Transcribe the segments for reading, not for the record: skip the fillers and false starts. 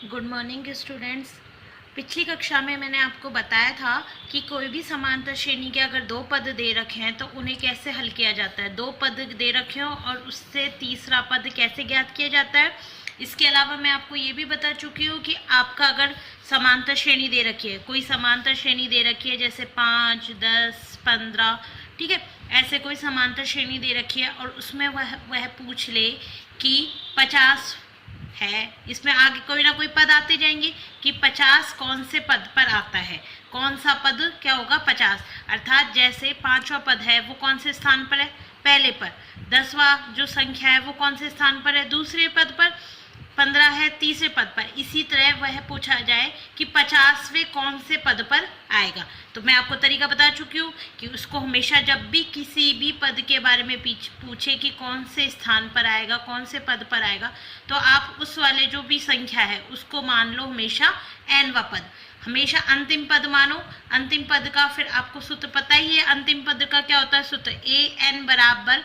Good morning students. पिछली कक्षा में मैंने आपको बताया था कि कोई भी समांतर श्रेणी के अगर दो पद दे रखे हैं तो उन्हें कैसे हल किया जाता है। दो पद दे रखे हो और उससे तीसरा पद कैसे ज्ञात किया जाता है। इसके अलावा मैं आपको ये भी बता चुकी हूँ कि आपका अगर समांतर श्रेणी दे रखी है, कोई समांतर श्रेणी दे रखी है जैसे 5, 10, 15, ठीक है, ऐसे कोई समांतर श्रेणी दे रखी है और उसमें वह पूछ ले कि 50 है, इसमें आगे कोई ना कोई पद आते जाएंगे कि 50 कौन से पद पर आता है, कौन सा पद क्या होगा 50, अर्थात जैसे 5वां पद है वो कौन से स्थान पर है, पहले पर। 10वां जो संख्या है वो कौन से स्थान पर है, दूसरे पद पर। 15 है तीसरे पद पर। इसी तरह वह पूछा जाए कि 50वें कौन से पद पर आएगा। तो मैं आपको तरीका बता चुकी हूँ कि उसको हमेशा जब भी किसी भी पद के बारे में पूछे कि कौन से स्थान पर आएगा, कौन से पद पर आएगा, तो आप उस वाले जो भी संख्या है उसको मान लो हमेशा nवां पद, हमेशा अंतिम पद मानो। अंतिम पद का फिर आपको सूत्र पता ही है, अंतिम पद का क्या होता है सूत्र, an बराबर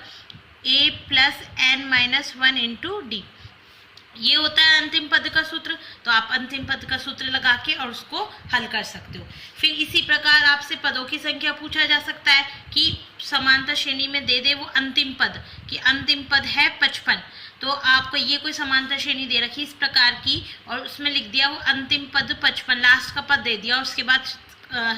a plus n minus 1 into D, ये होता है अंतिम पद का सूत्र। तो आप अंतिम पद का सूत्र लगा के और उसको हल कर सकते हो। फिर इसी प्रकार आपसे पदों की संख्या पूछा जा सकता है कि समांतर श्रेणी में दे दे वो अंतिम पद, कि अंतिम पद है 55, तो आपको ये कोई समांतर श्रेणी दे रखी इस प्रकार की और उसमें लिख दिया वो अंतिम पद 55, लास्ट का पद दे दिया और उसके बाद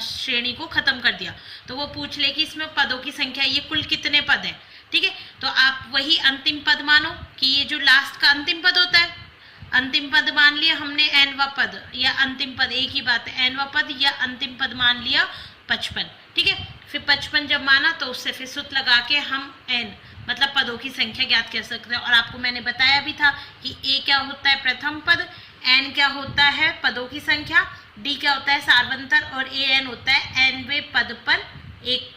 श्रेणी को खत्म कर दिया, तो वो पूछ ले कि इसमें पदों की संख्या ये कुल कितने पद है, ठीक है। तो आप वही अंतिम पद मानो कि ये जो लास्ट का अंतिम पद होता है, अंतिम पद मान लिया हमने nवां पद या अंतिम पद, एक ही बात है, nवां पद या अंतिम पद मान लिया 55, ठीक है। फिर 55 जब माना तो उससे फिर सूत्र लगा के हम n मतलब पदों की संख्या ज्ञात कर सकते हैं। और आपको मैंने बताया भी था कि a क्या होता है प्रथम पद, n क्या होता है पदों की संख्या, d क्या होता है सार्वंतर और an होता है nवें पद पर एक,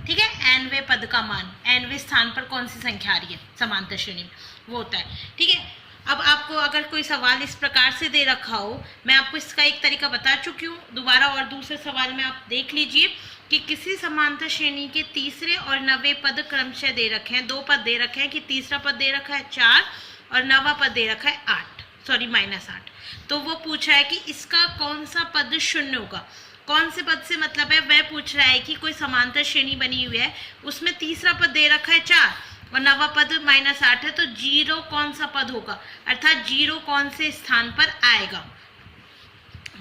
ठीक है, nवें पद का मान, nवें स्थान पर कौन सी संख्या आ रही है समांतर श्रेणी में, वो होता है, ठीक है। अब आपको अगर कोई सवाल इस प्रकार से दे रखा हो, मैं आपको इसका एक तरीका बता चुकी हूँ, दोबारा और दूसरे सवाल में आप देख लीजिए कि किसी समांतर श्रेणी के तीसरे और 9वें पद क्रमशः दे रखे हैं, दो पद दे रखे हैं कि तीसरा पद दे रखा है 4 और 9वां पद दे रखा है 8, सॉरी -8, तो वो पूछा है कि इसका कौन सा पद शून्य होगा। कौन से पद से मतलब है, वह पूछ रहा है कि कोई समांतर श्रेणी बनी हुई है उसमें तीसरा पद दे रखा है 4 और 9वां पद -8 है, तो 0 कौन सा पद होगा, अर्थात 0 कौन से स्थान पर आएगा,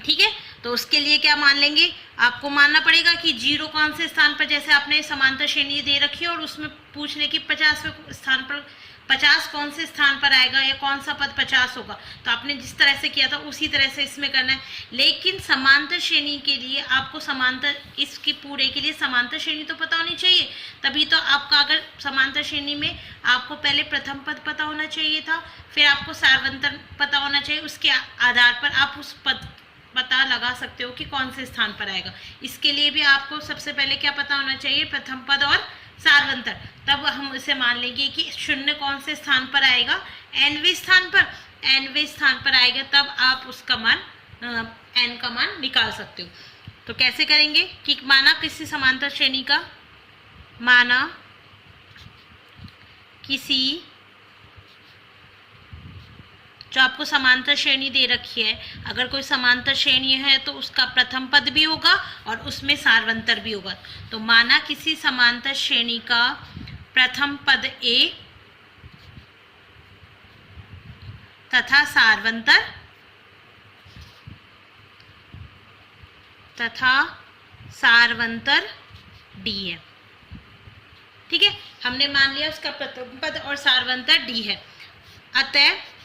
ठीक है। तो उसके लिए क्या मान लेंगे, आपको मानना पड़ेगा कि 0 कौन से स्थान पर, जैसे आपने समांतर श्रेणी दे रखी है और उसमें पूछ ले कि 50वें स्थान पर 50 कौन से स्थान पर आएगा या कौन सा पद 50 होगा, तो आपने जिस तरह से किया था उसी तरह से इसमें करना है। लेकिन समांतर श्रेणी के लिए आपको समांतर, इसकी पूरे के लिए समांतर श्रेणी तो पता होनी चाहिए, तभी तो आपका अगर समांतर श्रेणी में आपको पहले प्रथम पद पता होना चाहिए था, फिर आपको सार्वंतर पता होना चाहिए, उसके आधार पर आप उस पद पता लगा सकते हो कि कौन से स्थान पर आएगा। इसके लिए भी आपको सबसे पहले क्या पता होना चाहिए, प्रथम पद और सार्वंतर, तब हम इसे मान लेंगे कि शून्य कौन से स्थान पर आएगा, nवें स्थान पर, nवें स्थान पर आएगा, तब आप उसका मान n का मान निकाल सकते हो। तो कैसे करेंगे कि माना किसी समांतर श्रेणी का, माना किसी, जो आपको समांतर श्रेणी दे रखी है, अगर कोई समांतर श्रेणी है तो उसका प्रथम पद भी होगा और उसमें सार्वंतर भी होगा। तो माना किसी समांतर श्रेणी का प्रथम पद a तथा सार्वंतर d है, ठीक है। हमने मान लिया उसका प्रथम पद और सार्वंतर d है। अतः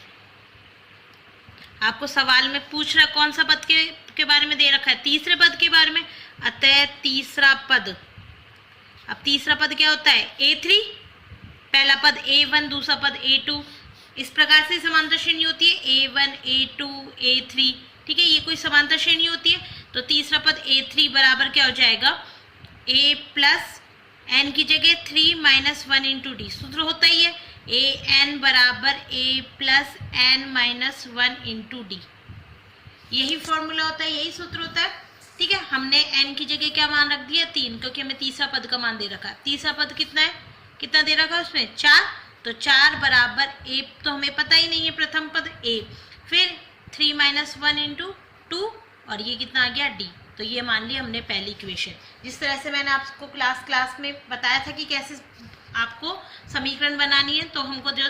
आपको सवाल में पूछ रहा कौन सा पद के बारे में दे रखा है, तीसरे पद के बारे में, अतः तीसरा पद, अब तीसरा पद क्या होता है a3, पहला पद a1, दूसरा पद a2, इस प्रकार से समांतर श्रेणी होती है a1 a2 a3, ठीक है, ये कोई समांतर श्रेणी होती है। तो तीसरा पद a3 बराबर क्या हो जाएगा, a प्लस n की जगह 3 माइनस 1 इंटू डी, सूत्र होता ही है an बराबर a plus n minus 1 into D, यही फॉर्मूला होता है, यही सूत्र होता है, ठीक है। हमने n की जगह क्या मान रख दिया 3, क्योंकि हमें तीसरा पद का मान दे रखा है। तीसरा पद कितना है, कितना दे रखा है उसमें 4, तो 4 बराबर a, तो हमें पता ही नहीं है प्रथम पद a, फिर 3 - -1 इंटू 2 और ये कितना आ गया d। तो ये मान लिया हमने पहली इक्वेशन। जिस तरह से मैंने आपको क्लास में बताया था कि कैसे आपको समीकरण बनानी है, तो हमको जो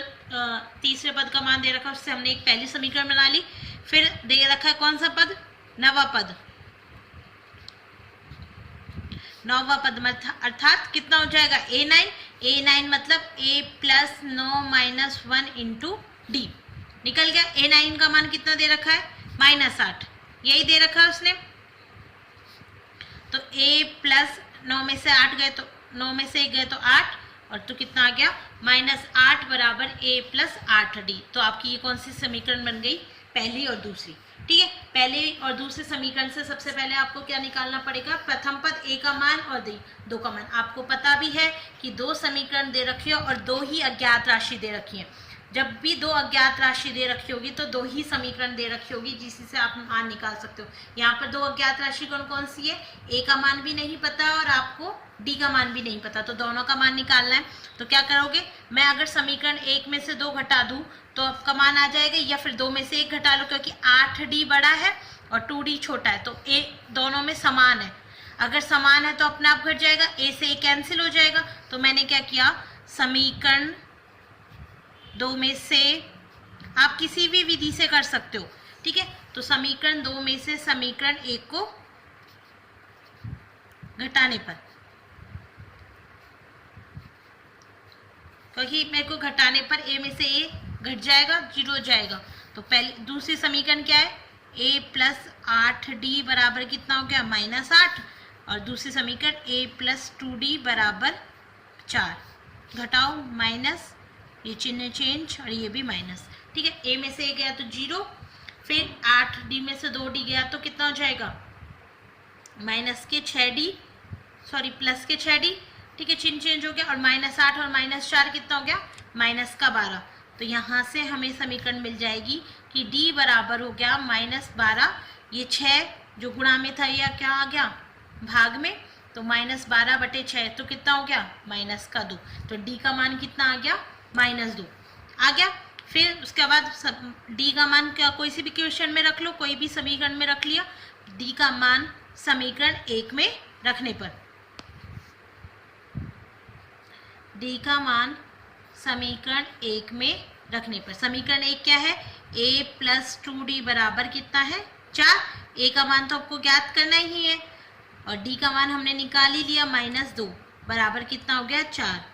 तीसरे पद का मान दे रखा है उससे हमने एक पहली समीकरण बना ली। फिर दे रखा है कौन सा पद, नवा पद। नौवा पद अर्थात कितना हो जाएगा a9 मतलब a प्लस 9 - 1 इंटू डी। निकल गया। a9 का मान कितना दे रखा है, -8, यही दे रखा है उसने। तो a प्लस 9 में से 8 गए तो 9 में से 1 गए तो 8 और तो कितना आ गया -8 बराबर a प्लस 8d। तो आपकी ये कौन सी समीकरण बन गई, पहली और दूसरी। ठीक है, पहले और दूसरे समीकरण से सबसे पहले आपको क्या निकालना पड़ेगा, प्रथम पद a का मान और दो का मान। आपको पता भी है कि दो समीकरण दे रखी है और दो ही अज्ञात राशि दे रखी है। जब भी दो अज्ञात राशि दे रखी होगी तो दो ही समीकरण दे रखी होगी जिसी से आप मान निकाल सकते हो। यहाँ पर दो अज्ञात राशि कौन कौन सी है, a का मान भी नहीं पता और आपको d का मान भी नहीं पता, तो दोनों का मान निकालना है। तो क्या करोगे, मैं अगर समीकरण 1 में से 2 घटा दूं तो आपका मान आ जाएगा, या फिर 2 में से 1 घटा लो क्योंकि 8d बड़ा है और 2d छोटा है, तो a दोनों में समान है। अगर समान है तो अपने आप घट जाएगा, a से a कैंसिल हो जाएगा। तो मैंने क्या किया, समीकरण 2 में से, आप किसी भी विधि से कर सकते हो, ठीक है। तो समीकरण 2 में से समीकरण 1 को घटाने पर, क्योंकि मेरे को घटाने पर a में से a घट जाएगा, 0 हो जाएगा। तो पहले दूसरी समीकरण क्या है, a प्लस 8d बराबर कितना हो गया, -8, और दूसरी समीकरण a प्लस 2d बराबर 4। घटाओ माइनस, ये चिन्ह चेंज और ये भी माइनस। ठीक है, a में से a गया तो 0, फिर 8d में से 2d गया तो कितना हो जाएगा, माइनस के 6d, सॉरी प्लस के 6d। ठीक है, चिन्ह चेंज हो गया, और -8 और -4 कितना हो गया, -12। तो यहाँ से हमें समीकरण मिल जाएगी कि d बराबर हो गया -12। ये 6 जो गुणा में था या क्या आ गया, भाग में, तो -12/6 तो कितना हो गया, -2। तो d का मान कितना आ गया, -2 आ गया। फिर उसके बाद d का मान क्या, कोई सी भी क्वेश्चन में रख लो, कोई भी समीकरण में रख लिया। d का मान समीकरण 1 में रखने पर, d का मान समीकरण 1 में रखने पर, समीकरण 1 क्या है, a प्लस 2d बराबर कितना है, 4। a का मान तो आपको ज्ञात करना ही है और d का मान हमने निकाल ही लिया, -2 बराबर कितना हो गया, 4।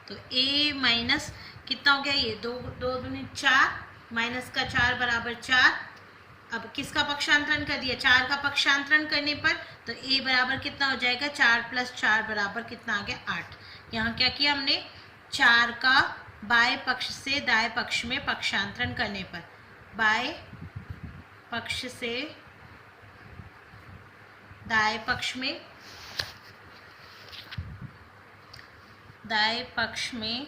तो a माइनस कितना हो गया, ये 2 दूनी 4, माइनस का 4 बराबर 4। अब किसका पक्षांतरण कर दिया, 4 का पक्षांतरण करने पर, तो a बराबर कितना हो जाएगा, 4 + 4 बराबर कितना आ गया, 8। यहाँ क्या किया हमने, 4 का बाएं पक्ष से दाएं पक्ष में पक्षांतरण करने पर, बाएं पक्ष से दाएं पक्ष में, दाएं पक्ष में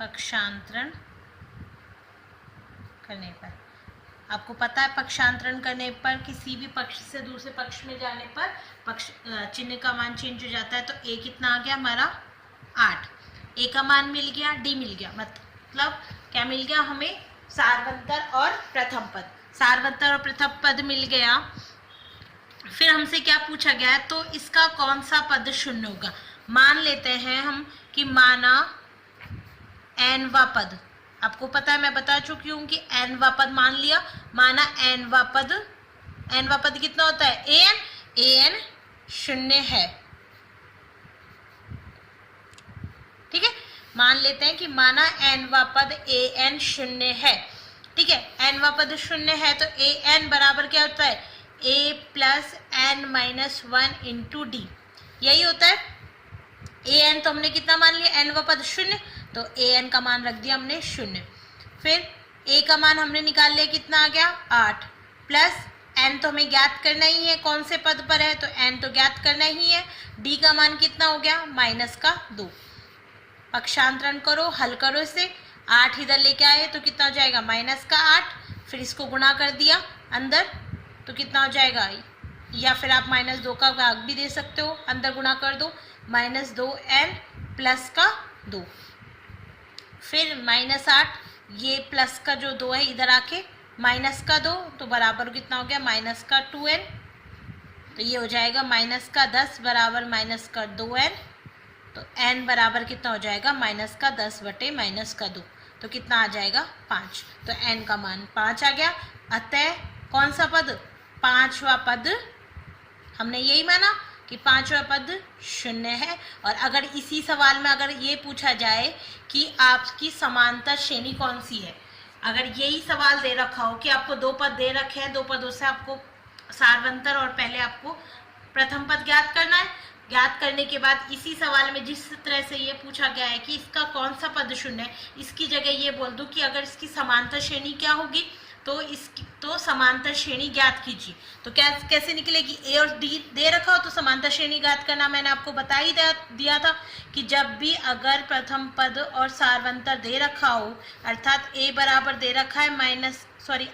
पक्षांतरण करने पर, आपको पता है पक्षांतरण करने पर किसी भी पक्ष से दूसरे पक्ष में जाने पर पक्ष चिन्ह का मान चेंज हो जाता है। तो a कितना आ गया हमारा, 8। a का मान मिल गया, d मिल गया, मतलब क्या मिल गया हमें, सारवंतर और प्रथम पद। सारवंतर और प्रथम पद मिल गया। फिर हमसे क्या पूछा गया है, तो इसका कौन सा पद शून्य होगा। मान लेते हैं हम कि माना n-वा पद, आपको पता है मैं बता चुकी हूँ कि n-वा पद मान लिया। माना n-वा पद कितना होता है, an शून्य है। ठीक है, मान लेते हैं कि माना n-वा पद an शून्य है। ठीक है, n-वा पद शून्य है तो an बराबर क्या होता है, a plus n-1 into d, यही होता है। an तो हमने कितना मान लिया, n-वा पद शून्य, तो an का मान रख दिया हमने 0। फिर a का मान हमने निकाल लिया, कितना आ गया, 8, प्लस n तो हमें ज्ञात करना ही है, कौन से पद पर है, तो n तो ज्ञात करना ही है। d का मान कितना हो गया, -2। पक्षांतरण करो, हल करो इसे, 8 इधर लेके आए तो कितना हो जाएगा, -8। फिर इसको गुणा कर दिया अंदर तो कितना हो जाएगा, या फिर आप -2 का भाग भी दे सकते हो, अंदर गुणा कर दो, -2n प्लस का 2। फिर -8, ये प्लस का जो 2 है इधर आके माइनस का 2, तो बराबर कितना हो गया -2n। तो ये हो जाएगा -10 बराबर -2n। तो n बराबर कितना हो जाएगा -10 बटे -2। तो कितना आ जाएगा 5। तो n का मान 5 आ गया। अतः कौन सा पद, पांचवा पद, हमने यही माना कि पांचवा पद 0 है। और अगर इसी सवाल में अगर ये पूछा जाए कि आपकी समांतर श्रेणी कौन सी है, अगर यही सवाल दे रखा हो कि आपको 2 पद दे रखे हैं, 2 पदों से आपको सारवंतर और पहले आपको प्रथम पद ज्ञात करना है। ज्ञात करने के बाद इसी सवाल में जिस तरह से ये पूछा गया है कि इसका कौन सा पद 0 है, इसकी जगह ये बोल दूं कि अगर इसकी समांतर श्रेणी क्या होगी, तो समांतर श्रेणी ज्ञात कीजिए। तो कैसे निकलेगी, ए और डी दे रखा हो तो समांतर श्रेणी ज्ञात करना मैंने आपको बता ही दिया था कि जब भी अगर प्रथम पद और सारवंतर दे रखा हो, अर्थात ए बराबर दे रखा है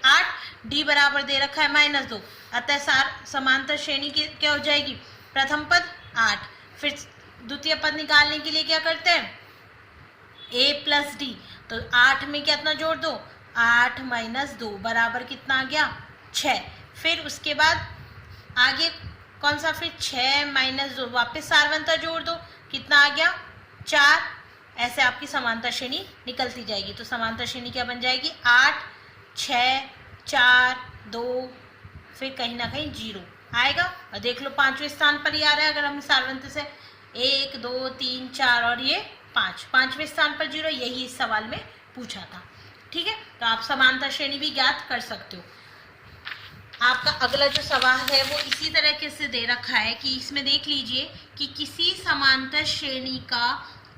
8, डी बराबर दे रखा है -2, अतः समांतर श्रेणी की क्या हो जाएगी, प्रथम पद 8। फिर द्वितीय पद निकालने के लिए क्या करते हैं, a प्लस डी। तो 8 में कितना जोड़ दो, 8 - 2 बराबर कितना आ गया 6। फिर उसके बाद आगे कौन सा, फिर 6 - 2 वापस सारवंतर जोड़ दो, कितना आ गया 4। ऐसे आपकी समांतर श्रेणी निकलती जाएगी। तो समांतर श्रेणी क्या बन जाएगी, 8 6 4 2, फिर कहीं ना कहीं 0 आएगा। और देख लो 5वें स्थान पर ही आ रहा है। अगर हम सारवंतर से 1 2 3 4 और ये 5, 5वें स्थान पर 0, यही इस सवाल में पूछा था। ठीक है, तो आप समांतर श्रेणी भी ज्ञात कर सकते हो। आपका अगला जो सवाल है वो इसी तरह से दे रखा है कि इसमें देख लीजिए कि किसी समांतर श्रेणी का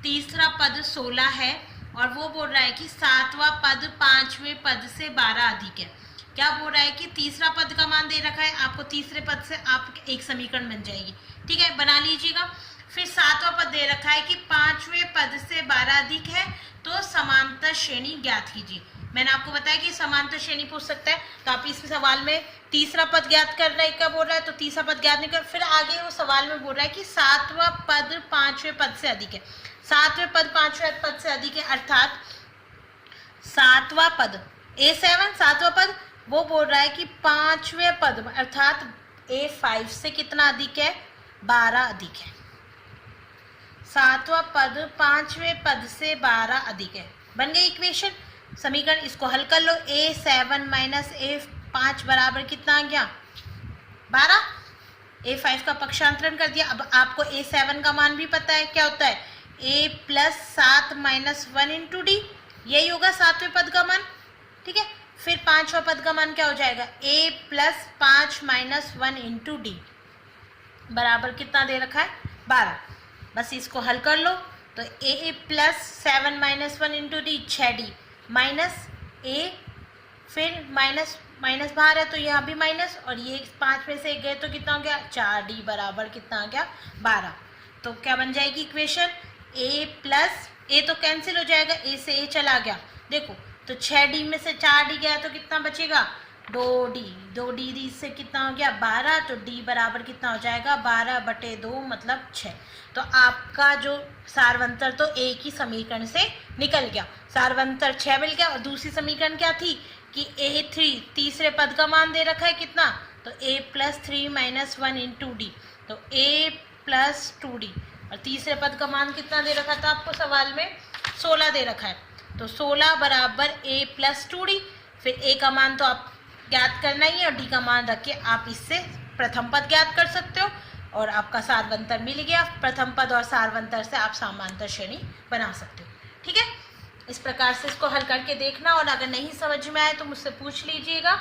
तीसरा पद 16 है और वो बोल रहा है कि 7वां पद 5वें पद से 12 अधिक है। क्या बोल रहा है कि तीसरा पद का मान दे रखा है, आपको तीसरे पद से आप एक समीकरण बन जाएगी। ठीक है, बना लीजिएगा। फिर 7वां पद दे रखा है कि 5वें पद से 12 अधिक है, तो समांतर श्रेणी ज्ञात कीजिए। मैंने आपको बताया कि समांतर श्रेणी पूछ सकता है, तो आप इस सवाल में तीसरा पद ज्ञात कर रहे हैं, क्या बोल रहा है, तो तीसरा पद ज्ञात नहीं कर। फिर आगे वो सवाल में बोल रहा है कि 7वां पद 5वें पद से अधिक है। 7वें पद 5वें पद से अधिक है, अर्थात 7वां पद A7, 7वां पद वो बोल रहा है कि 5वें पद अर्थात A5 से कितना अधिक है, 12 अधिक है। 7वां पद 5वें पद से 12 अधिक है। बन गई इक्वेशन, समीकरण। इसको हल कर लो। A7 - A5 बराबर कितना आ गया 12। A5 का पक्षांतरण कर दिया। अब आपको A7 का मान भी पता है, क्या होता है, A + 7 - 1 × D, यही होगा 7वें पद का मान। ठीक है, फिर 5वां पद का मान क्या हो जाएगा, A + 5 - 1 × D बराबर कितना दे रखा है 12। बस इसको हल कर लो। तो A + 7 - 1 × D 6D minus A, फिर माइनस बाहर है तो यहाँ भी माइनस, और ये 5 में से 1 गए तो कितना हो गया 4D बराबर कितना आ गया 12। तो क्या बन जाएगी इक्वेशन, A तो कैंसिल हो जाएगा, A से A चला गया। देखो तो 6D में से 4D गया तो कितना बचेगा 2D से कितना हो गया 12। तो D बराबर कितना हो जाएगा 12/2 मतलब 6। तो आपका जो सारवंतर तो एक ही समीकरण से निकल गया। सारवंतर 6 मिल गया। और दूसरी समीकरण क्या थी कि A3 तीसरे पद का मान दे रखा है कितना, तो A + 3 - 1 × D, तो A + 2D। और तीसरे पद का मान कितना दे रखा था आपको सवाल में, 16 दे रखा है। तो 16 बराबर A + 2D। फिर A का मान तो आप ज्ञात करना ही है, और D का मान रख के आप इससे प्रथम पद ज्ञात कर सकते हो, और आपका सारवंतर मिल गया। प्रथम पद और सारवंतर से आप समांतर श्रेणी बना सकते हो। ठीक है, इस प्रकार से इसको हल करके देखना, और अगर नहीं समझ में आए तो मुझसे पूछ लीजिएगा।